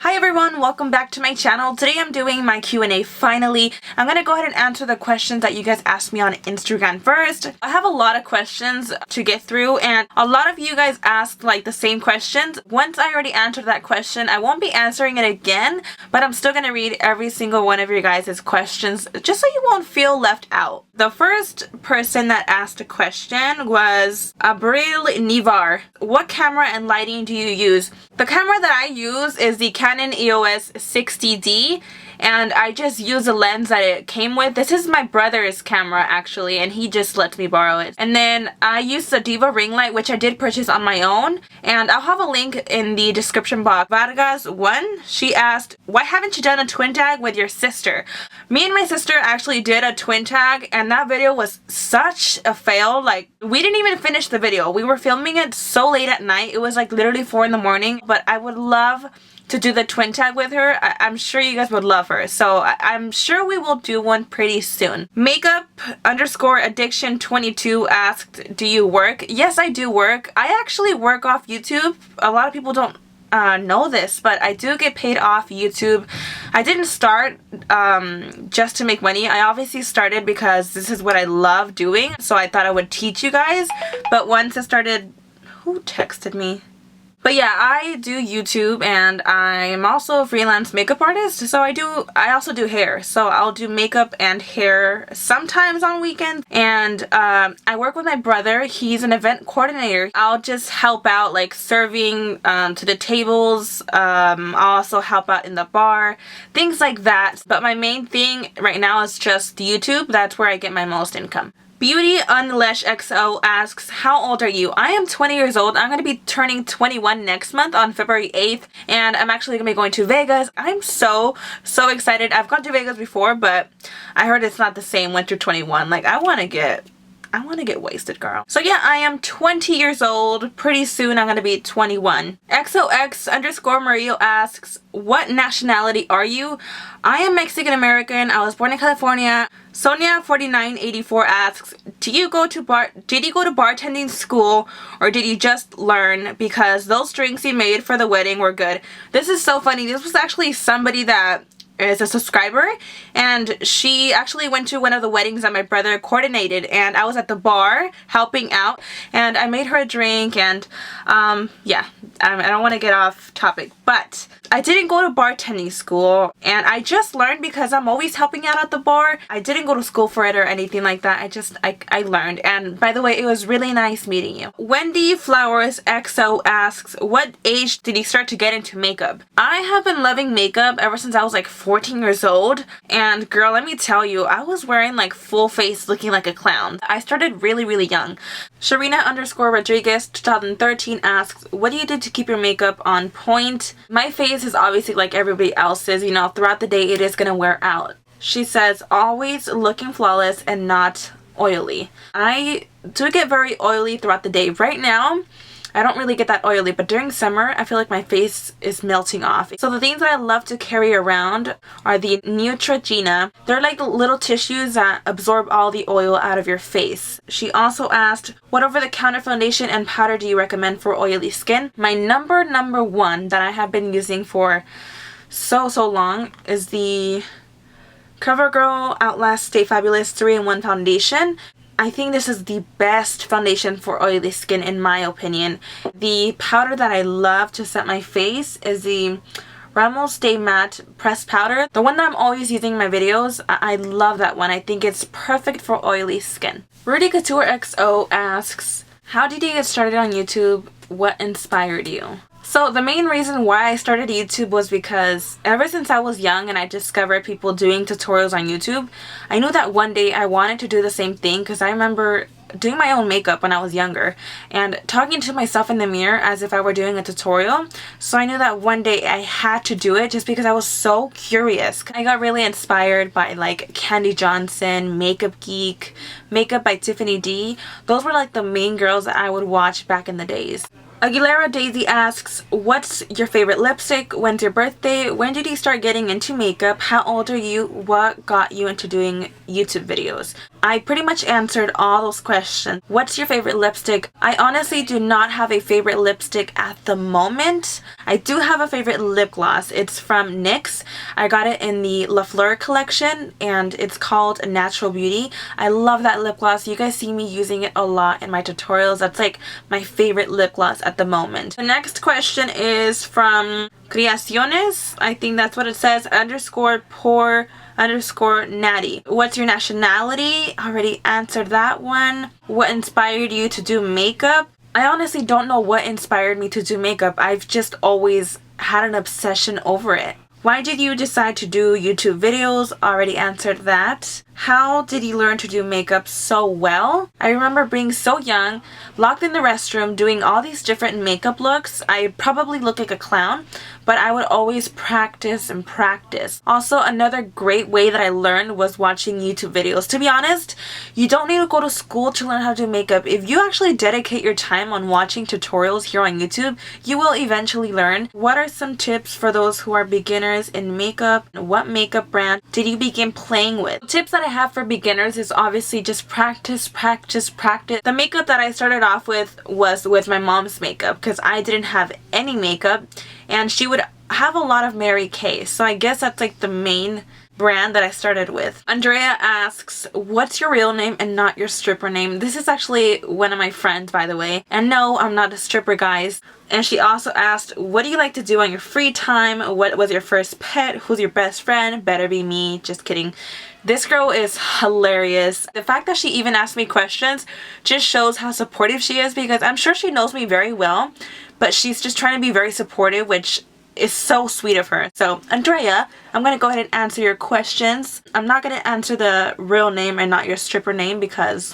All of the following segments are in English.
Hi everyone, welcome back to my channel. Today I'm doing my Q&A finally. I'm gonna go ahead and answer the questions that you guys asked me on Instagram first. I have a lot of questions to get through and a lot of you guys asked like the same questions. Once I already answered that question, I won't be answering it again, but I'm still gonna read every single one of your guys' questions just so you won't feel left out. The first person that asked a question was Abril Nivar. What camera and lighting do you use? The camera that I use is the Canon EOS 60D, and I just use the lens that it came with. This is my brother's camera actually, and he just lets me borrow it. And then I use the Diva ring light, which I did purchase on my own, and I'll have a link in the description box. Vargas1, she asked, why haven't you done a twin tag with your sister? Me and my sister actually did a twin tag, and that video was such a fail. Like, we didn't even finish the video. We were filming it so late at night. It was like literally 4 in the morning, but I would love to do the twin tag with her. I'm sure you guys would love her, so I'm sure we will do one pretty soon. Makeup_addiction22 asked, do you work? Yes, I do work. I actually work off YouTube. A lot of people don't know this, but I do get paid off YouTube. I didn't start just to make money. I obviously started because this is what I love doing, so I thought I would teach you guys. But once I started, who texted me? But yeah, I do YouTube, and I'm also a freelance makeup artist, so I also do hair. So I'll do makeup and hair sometimes on weekends, and I work with my brother. He's an event coordinator. I'll just help out like serving to the tables. I'll also help out in the bar, things like that. But my main thing right now is just YouTube. That's where I get my most income. Beauty Unleash XO asks, how old are you? I am 20 years old. I'm going to be turning 21 next month on February 8th, and I'm actually going to be going to Vegas. I'm so excited. I've gone to Vegas before, but I heard it's not the same Winter 21. Like, I want to get wasted, girl. So yeah, I am 20 years old. Pretty soon I'm gonna be 21. XOX_Mario asks, what nationality are you? I am Mexican American. I was born in California. Sonia4984 asks, did you go to bartending school, or did you just learn because those drinks you made for the wedding were good? This is so funny. This was actually somebody that is a subscriber, and she actually went to one of the weddings that my brother coordinated, and I was at the bar helping out, and I made her a drink, and yeah, I don't want to get off topic, but I didn't go to bartending school, and I just learned because I'm always helping out at the bar. I didn't go to school for it or anything like that. I learned. And by the way, it was really nice meeting you. Wendy Flowers XO asks, what age did you start to get into makeup? I have been loving makeup ever since I was like 14 years old, and girl, let me tell you, I was wearing like full face looking like a clown. I started really young. Sharina_Rodriguez 2013 asks, what do you do to keep your makeup on point? My face is obviously like everybody else's, you know, throughout the day it is gonna wear out. She says, always looking flawless and not oily. I do get very oily throughout the day. Right now, I don't really get that oily, but during summer, I feel like my face is melting off. So the things that I love to carry around are the Neutrogena. They're like the little tissues that absorb all the oil out of your face. She also asked, what over-the-counter foundation and powder do you recommend for oily skin? My number one that I have been using for so long is the CoverGirl Outlast Stay Fabulous 3-in-1 foundation. I think this is the best foundation for oily skin in my opinion. The powder that I love to set my face is the Ramos Stay Matte Pressed Powder. The one that I'm always using in my videos. I love that one. I think it's perfect for oily skin. Rudy Couture XO asks, how did you get started on YouTube? What inspired you? So the main reason why I started YouTube was because ever since I was young and I discovered people doing tutorials on YouTube, I knew that one day I wanted to do the same thing, because I remember doing my own makeup when I was younger and talking to myself in the mirror as if I were doing a tutorial. So I knew that one day I had to do it just because I was so curious. I got really inspired by like Candy Johnson, Makeup Geek, Makeup by Tiffany D. Those were like the main girls that I would watch back in the days. Aguilera Daisy asks, what's your favorite lipstick? When's your birthday? When did you start getting into makeup? How old are you? What got you into doing YouTube videos? I pretty much answered all those questions. What's your favorite lipstick? I honestly do not have a favorite lipstick at the moment. I do have a favorite lip gloss. It's from NYX. I got it in the La Fleur collection and it's called Natural Beauty. I love that lip gloss. You guys see me using it a lot in my tutorials. That's like my favorite lip gloss at the moment. The next question is from Creaciones. I think that's what it says. _por_natty. What's your nationality? Already answered that one. What inspired you to do makeup? I honestly don't know what inspired me to do makeup. I've just always had an obsession over it. Why did you decide to do YouTube videos? Already answered that. How did you learn to do makeup so well? I remember being so young, locked in the restroom, doing all these different makeup looks. I probably look like a clown, but I would always practice and practice. Also, another great way that I learned was watching YouTube videos. To be honest, you don't need to go to school to learn how to do makeup. If you actually dedicate your time on watching tutorials here on YouTube, you will eventually learn. What are some tips for those who are beginners in makeup? What makeup brand did you begin playing with? Tips that I have for beginners is obviously just practice, practice, practice. The makeup that I started off with was with my mom's makeup because I didn't have any makeup and she would have a lot of Mary Kay. So I guess that's like the main brand that I started with. Andrea asks, what's your real name and not your stripper name? This is actually one of my friends, by the way. And no, I'm not a stripper, guys. And she also asked, what do you like to do on your free time? What was your first pet? Who's your best friend? Better be me. Just kidding. This girl is hilarious. The fact that she even asked me questions just shows how supportive she is because I'm sure she knows me very well, but she's just trying to be very supportive, which is so sweet of her. So, Andrea, I'm going to go ahead and answer your questions. I'm not going to answer the real name and not your stripper name because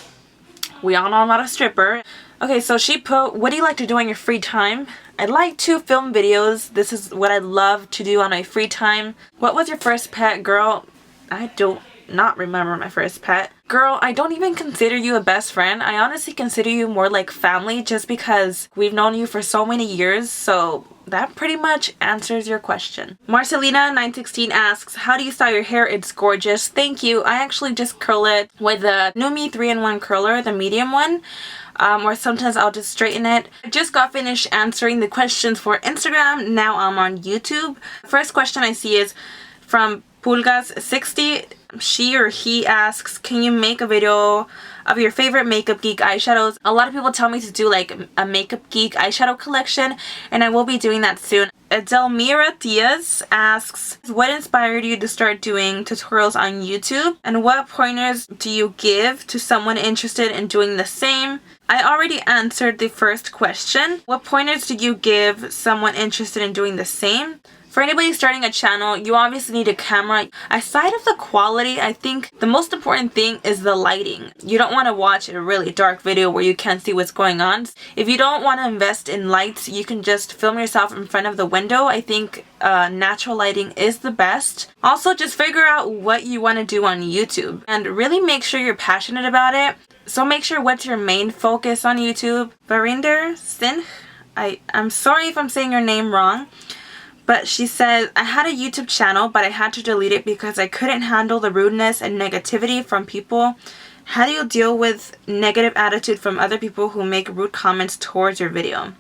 we all know I'm not a stripper. Okay, so she put, what do you like to do on your free time? I'd like to film videos. This is what I love to do on my free time. What was your first pet? Girl, I don't not remember my first pet. Girl, I don't even consider you a best friend. I honestly consider you more like family just because we've known you for so many years. So that pretty much answers your question. Marcelina916 asks, how do you style your hair? It's gorgeous. Thank you. I actually just curl it with the Numi 3-in-1 curler, the medium one. Or sometimes I'll just straighten it. I just got finished answering the questions for Instagram. Now I'm on YouTube. First question I see is from Pulgas60. She or he asks, can you make a video of your favorite Makeup Geek eyeshadows? A lot of people tell me to do like a Makeup Geek eyeshadow collection, and I will be doing that soon. Edelmira Diaz asks, what inspired you to start doing tutorials on YouTube? And what pointers do you give to someone interested in doing the same? I already answered the first question. What pointers do you give someone interested in doing the same? For anybody starting a channel, you obviously need a camera. Aside of the quality, I think the most important thing is the lighting. You don't want to watch a really dark video where you can't see what's going on. If you don't want to invest in lights, you can just film yourself in front of the window. I think natural lighting is the best. Also, just figure out what you want to do on YouTube and really make sure you're passionate about it. So make sure what's your main focus on YouTube. Varinder Singh, I'm sorry if I'm saying your name wrong. But she says, I had a YouTube channel, but I had to delete it because I couldn't handle the rudeness and negativity from people. How do you deal with negative attitude from other people who make rude comments towards your video?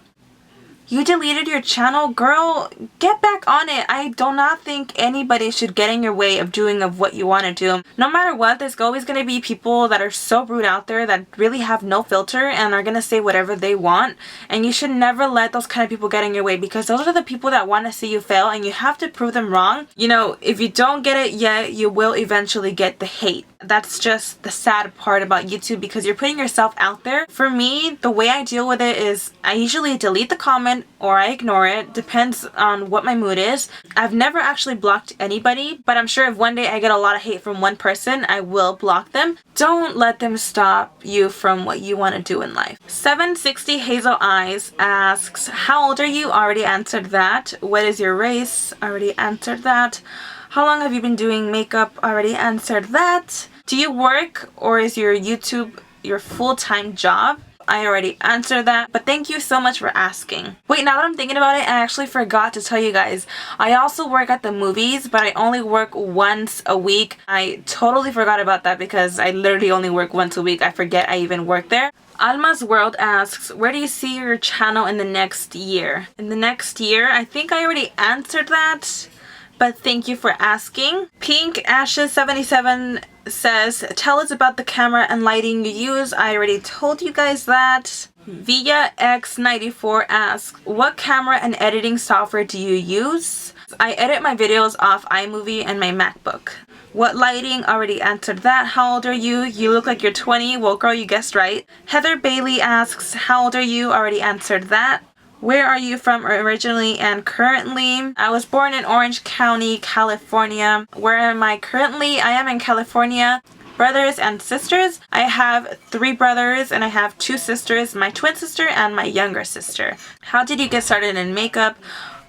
You deleted your channel? Girl, get back on it. I do not think anybody should get in your way of doing of what you want to do. No matter what, there's always going to be people that are so rude out there that really have no filter and are going to say whatever they want. And you should never let those kind of people get in your way because those are the people that want to see you fail and you have to prove them wrong. You know, if you don't get it yet, you will eventually get the hate. That's just the sad part about YouTube because you're putting yourself out there. For me, the way I deal with it is I usually delete the comment or I ignore it. Depends on what my mood is. I've never actually blocked anybody, but I'm sure if one day I get a lot of hate from one person, I will block them. Don't let them stop you from what you want to do in life. 760 Hazel Eyes asks, how old are you? Already answered that. What is your race? Already answered that. How long have you been doing makeup? Already answered that. Do you work or is your YouTube your full-time job? I already answered that, but thank you so much for asking. Wait, now that I'm thinking about it, I actually forgot to tell you guys. I also work at the movies, but I only work once a week. I totally forgot about that because I literally only work once a week. I forget I even work there. Alma's World asks, where do you see your channel in the next year? In the next year? I think I already answered that, but thank you for asking. Pink Ashes 77 says, tell us about the camera and lighting you use. I already told you guys that. Via X94 asks, what camera and editing software do you use? I edit my videos off iMovie and my MacBook. What lighting? Already answered that. How old are you? You look like you're 20. Well, girl, you guessed right. Heather Bailey asks, how old are you? Already answered that. Where are you from originally and currently? I was born in Orange County, California. Where am I currently? I am in California. Brothers and sisters. I have 3 brothers and I have 2 sisters, my twin sister and my younger sister. How did you get started in makeup?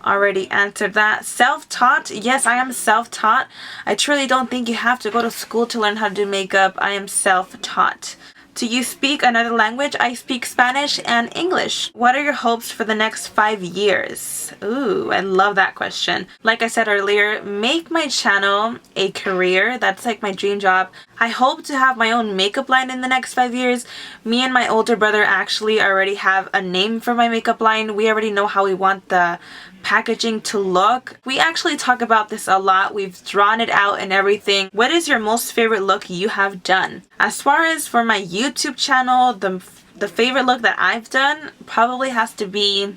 Already answered that. Self-taught? Yes, I am self-taught. I truly don't think you have to go to school to learn how to do makeup. I am self-taught. Do you speak another language? I speak Spanish and English. What are your hopes for the next 5 years? Ooh, I love that question. Like I said earlier, make my channel a career. That's like my dream job. I hope to have my own makeup line in the next 5 years. Me and my older brother actually already have a name for my makeup line. We already know how we want the packaging to look. We actually talk about this a lot. We've drawn it out and everything. What is your most favorite look you have done? As far as for my YouTube channel, the favorite look that I've done probably has to be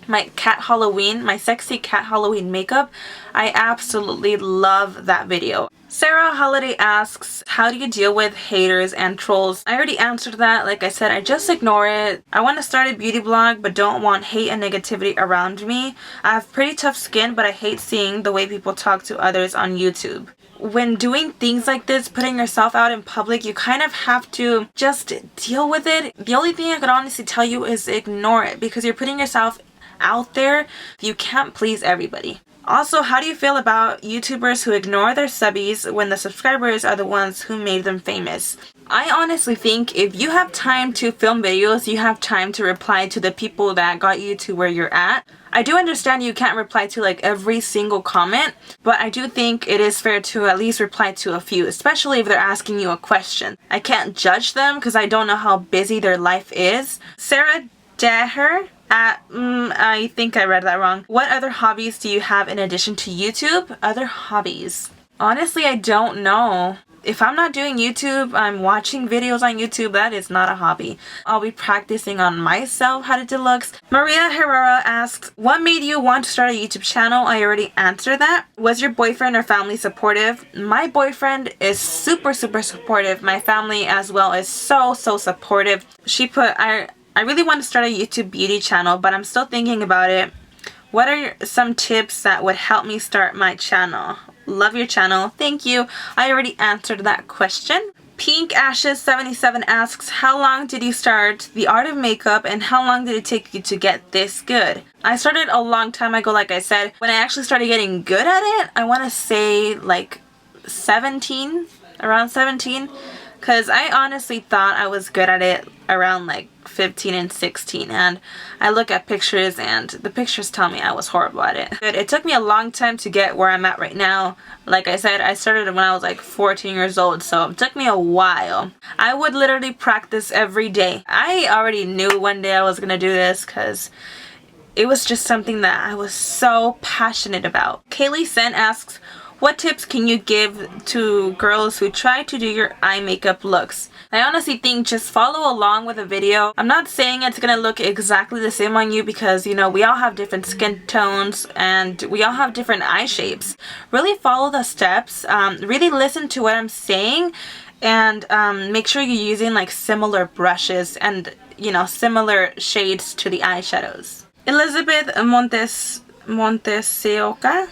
my cat Halloween, my sexy cat Halloween makeup. I absolutely love that video. Sarah Holiday asks, how do you deal with haters and trolls? I already answered that. Like I said, I just ignore it. I want to start a beauty blog but don't want hate and negativity around me. I have pretty tough skin, but I hate seeing the way people talk to others on YouTube. When doing things like this, putting yourself out in public, you kind of have to just deal with it. The only thing I could honestly tell you is ignore it because you're putting yourself out there. You can't please everybody. Also, how do you feel about YouTubers who ignore their subbies when the subscribers are the ones who made them famous? I honestly think if you have time to film videos, you have time to reply to the people that got you to where you're at. I do understand you can't reply to like every single comment, but I do think it is fair to at least reply to a few, especially if they're asking you a question. I can't judge them because I don't know how busy their life is. Sarah Daher I think I read that wrong. What other hobbies do you have in addition to YouTube? Other hobbies? Honestly, I don't know. If I'm not doing YouTube, I'm watching videos on YouTube. That is not a hobby. I'll be practicing on myself how to do looks. Maria Herrera asks, what made you want to start a YouTube channel? I already answered that. Was your boyfriend or family supportive? My boyfriend is super supportive. My family as well is so supportive. She put, I really want to start a YouTube beauty channel, but I'm still thinking about it. What are some tips that would help me start my channel? Love your channel. Thank you. I already answered that question. Pink Ashes 77 asks, how long did you start the art of makeup and how long did it take you to get this good? I started a long time ago, like I said. When I actually started getting good at it, I want to say like 17, around 17. Because I honestly thought I was good at it around like 15 and 16, and I look at pictures and the pictures tell me I was horrible at it. But it took me a long time to get where I'm at right now. Like I said, I started when I was like 14 years old, so it took me a while. I would literally practice every day. I already knew one day I was gonna do this because it was just something that I was so passionate about. Kaylee Sen asks, what tips can you give to girls who try to do your eye makeup looks? I honestly think just follow along with a video. I'm not saying it's gonna look exactly the same on you because, you know, we all have different skin tones and we all have different eye shapes. Really follow the steps. Really listen to what I'm saying and make sure you're using like similar brushes and, you know, similar shades to the eyeshadows. Elizabeth Montes de Oca.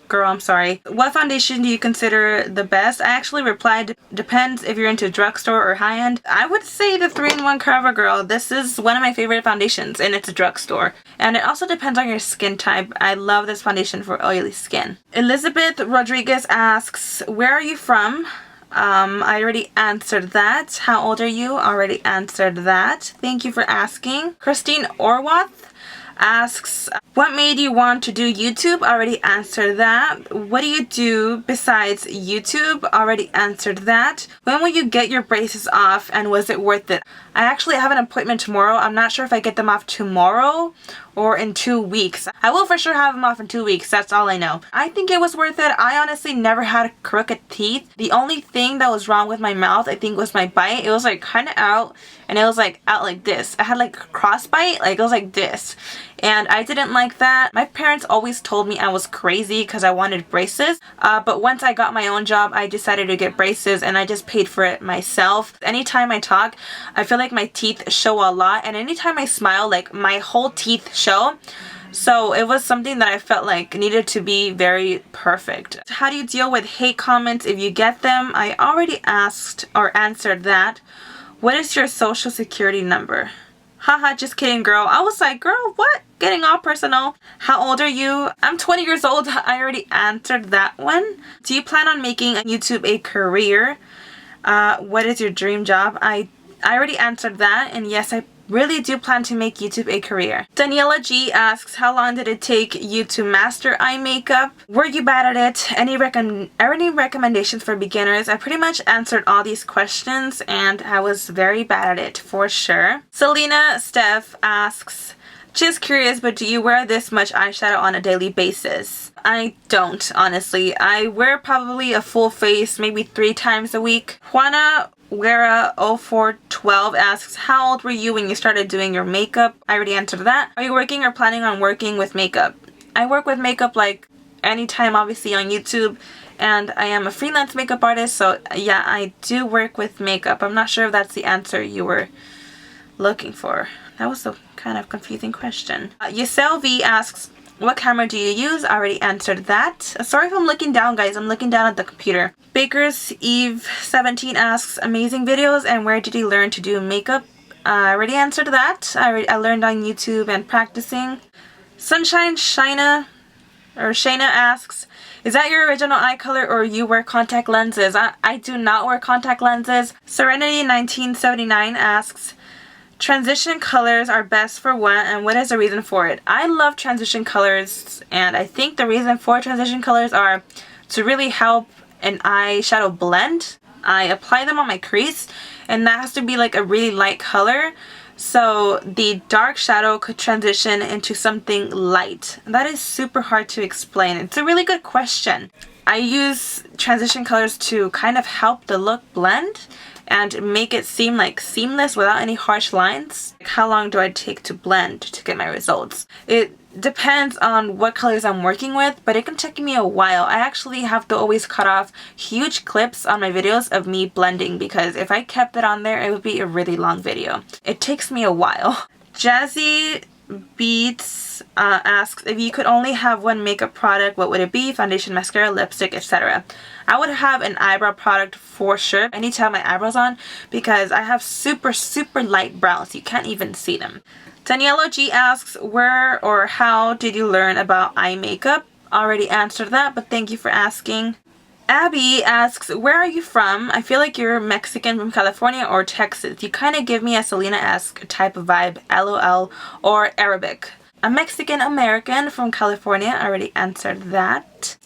Girl, I'm sorry. What foundation do you consider the best? I actually replied, depends if you're into drugstore or high-end. I would say the 3-in-1 CoverGirl. This is one of my favorite foundations and it's a drugstore. And it also depends on your skin type. I love this foundation for oily skin. Elizabeth Rodriguez asks, where are you from? I already answered that. How old are you? Already answered that. Thank you for asking. Christine Orwath asks, what made you want to do YouTube? Already answered that. What do you do besides YouTube? Already answered that. When will you get your braces off and was it worth it? I actually have an appointment tomorrow. I'm not sure if I get them off tomorrow or in 2 weeks. I will for sure have them off in 2 weeks. That's all I know. I think it was worth it. I honestly never had crooked teeth. The only thing that was wrong with my mouth, I think, was my bite. It was like kind of out and it was like out like this. I had like a cross bite. Like it was like this. And I didn't like that. My parents always told me I was crazy because I wanted braces. But once I got my own job, I decided to get braces and I just paid for it myself. Anytime I talk, I feel like my teeth show a lot. And anytime I smile, like my whole teeth show. So it was something that I felt like needed to be very perfect. How do you deal with hate comments if you get them? I already asked or answered that. What is your social security number? Haha, just kidding, girl. I was like, girl, what? Getting all personal. How old are you? I'm 20 years old. I already answered that one. Do you plan on making YouTube a career? What is your dream job? I already answered that. And yes, I really do plan to make YouTube a career. Daniela G asks, how long did it take you to master eye makeup? Were you bad at it? Any recommendations for beginners? I pretty much answered all these questions and I was very bad at it for sure. Selena Steph asks, just curious, but do you wear this much eyeshadow on a daily basis? I don't, honestly. I wear probably a full face maybe 3 times a week. Juana Wera 0412 asks, how old were you when you started doing your makeup? I already answered that. Are you working or planning on working with makeup? I work with makeup like anytime, obviously, on YouTube. And I am a freelance makeup artist, so yeah, I do work with makeup. I'm not sure if that's the answer you were looking for. That was a kind of confusing question. Yisel V asks, what camera do you use? I already answered that. Sorry if I'm looking down, guys. I'm looking down at the computer. Baker's Eve 17 asks, amazing videos, and where did you learn to do makeup? I already answered that. I learned on YouTube and practicing. Sunshine Shina asks, is that your original eye color or you wear contact lenses? I do not wear contact lenses. Serenity 1979 asks, transition colors are best for what and what is the reason for it? I love transition colors and I think the reason for transition colors are to really help an eyeshadow blend. I apply them on my crease and that has to be like a really light color so the dark shadow could transition into something light. That is super hard to explain. It's a really good question. I use transition colors to kind of help the look blend and make it seem like seamless without any harsh lines. Like how long do I take to blend to get my results? It depends on what colors I'm working with, but it can take me a while. I actually have to always cut off huge clips on my videos of me blending because if I kept it on there, it would be a really long video. It takes me a while. Jazzy Beats asks, if you could only have one makeup product, what would it be? Foundation, mascara, lipstick, etc. I would have an eyebrow product for sure. I need to have my eyebrows on because I have super light brows. You can't even see them. Daniela G asks, where or how did you learn about eye makeup? Already answered that, but thank you for asking. Abby asks, where are you from? I feel like you're Mexican from California or Texas. You kind of give me a Selena-esque type of vibe, LOL, or Arabic. A Mexican American from California. I already answered that.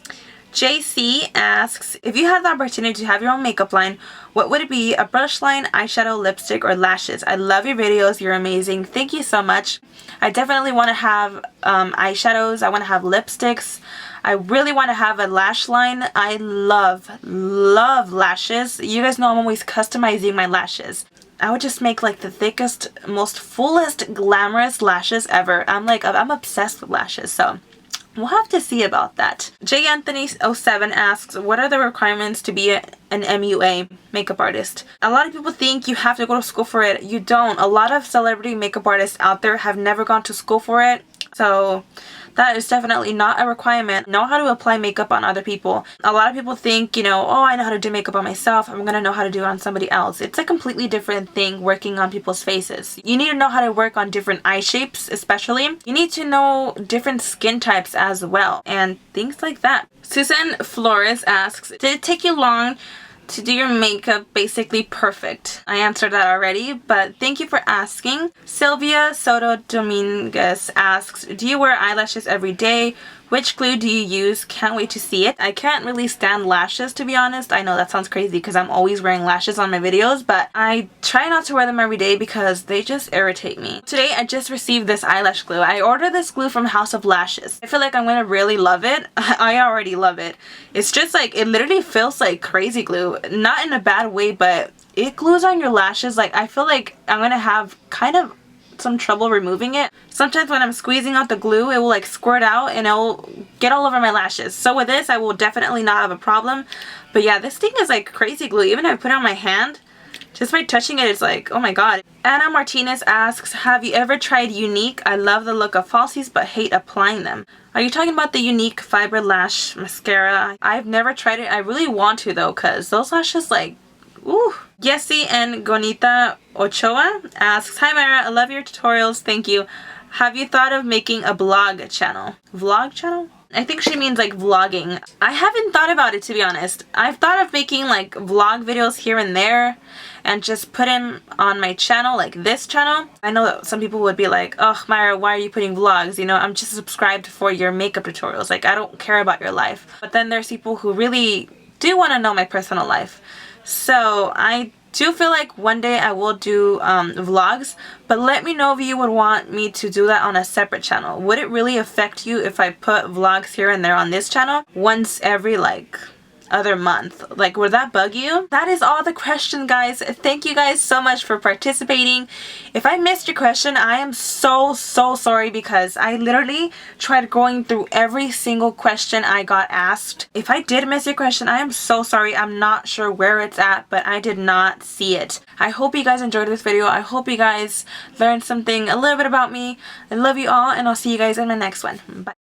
JC asks, if you had the opportunity to have your own makeup line, what would it be? A brush line, eyeshadow, lipstick, or lashes? I love your videos. You're amazing. Thank you so much. I definitely want to have eyeshadows. I want to have lipsticks. I really want to have a lash line. I love lashes. You guys know I'm always customizing my lashes. I would just make like the thickest, most fullest, glamorous lashes ever. I'm obsessed with lashes, so we'll have to see about that. J Anthony 07 asks, what are the requirements to be an MUA, makeup artist? A lot of people think you have to go to school for it. You don't. A lot of celebrity makeup artists out there have never gone to school for it. So that is definitely not a requirement. Know how to apply makeup on other people. A lot of people think, you know, oh, I know how to do makeup on myself. I'm going to know how to do it on somebody else. It's a completely different thing working on people's faces. You need to know how to work on different eye shapes, especially. You need to know different skin types as well and things like that. Susan Flores asks, did it take you long to do your makeup basically perfect? I answered that already, but thank you for asking. Sylvia Soto Dominguez asks, do you wear eyelashes every day? Which glue do you use? Can't wait to see it. I can't really stand lashes, to be honest. I know that sounds crazy because I'm always wearing lashes on my videos, but I try not to wear them every day because they just irritate me. Today I just received this eyelash glue. I ordered this glue from House of Lashes. I feel like I'm gonna really love it. I already love it. It's just like, it literally feels like crazy glue. Not in a bad way, but it glues on your lashes. Like, I feel like I'm gonna have kind of some trouble removing it. Sometimes when I'm squeezing out the glue, it will like squirt out and it will get all over my lashes. So with this, I will definitely not have a problem. But yeah, this thing is like crazy glue. Even if I put it on my hand, just by touching it, it's like, oh my god. Anna Martinez asks, have you ever tried Unique? I love the look of falsies but hate applying them. Are you talking about the Unique Fiber Lash Mascara? I've never tried it. I really want to though, because those lashes like, ooh. Yesy and Gonita Ochoa asks, hi Myra, I love your tutorials, thank you. Have you thought of making a blog channel? Vlog channel? I think she means like vlogging. I haven't thought about it, to be honest. I've thought of making like vlog videos here and there and just put them on my channel, like this channel. I know that some people would be like, oh Myra, why are you putting vlogs? You know, I'm just subscribed for your makeup tutorials. Like, I don't care about your life. But then there's people who really do want to know my personal life. So I do feel like one day I will do vlogs, but let me know if you would want me to do that on a separate channel. Would it really affect you if I put vlogs here and there on this channel once every like other month? Like, would that bug you? That is all the questions, guys. Thank you guys so much for participating. If I missed your question, I am so sorry because I literally tried going through every single question I got asked. If I did miss your question, I am so sorry. I'm not sure where it's at, but I did not see it. I hope you guys enjoyed this video. I hope you guys learned something, a little bit about me. I love you all, and I'll see you guys in my next one. Bye.